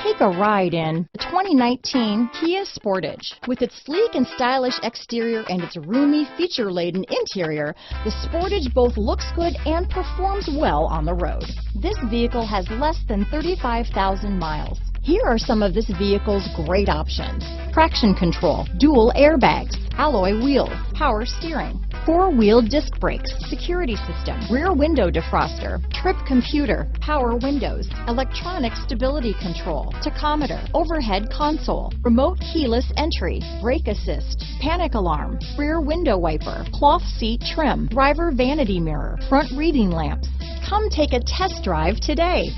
Take a ride in the 2019 Kia Sportage. With its sleek and stylish exterior and its roomy, feature-laden interior, the Sportage both looks good and performs well on the road. This vehicle has less than 35,000 miles. Here are some of this vehicle's great options: traction control, dual airbags, alloy wheels, power steering, four-wheel disc brakes, security system, rear window defroster, trip computer, power windows, electronic stability control, tachometer, overhead console, remote keyless entry, brake assist, panic alarm, rear window wiper, cloth seat trim, driver vanity mirror, front reading lamps. Come take a test drive today.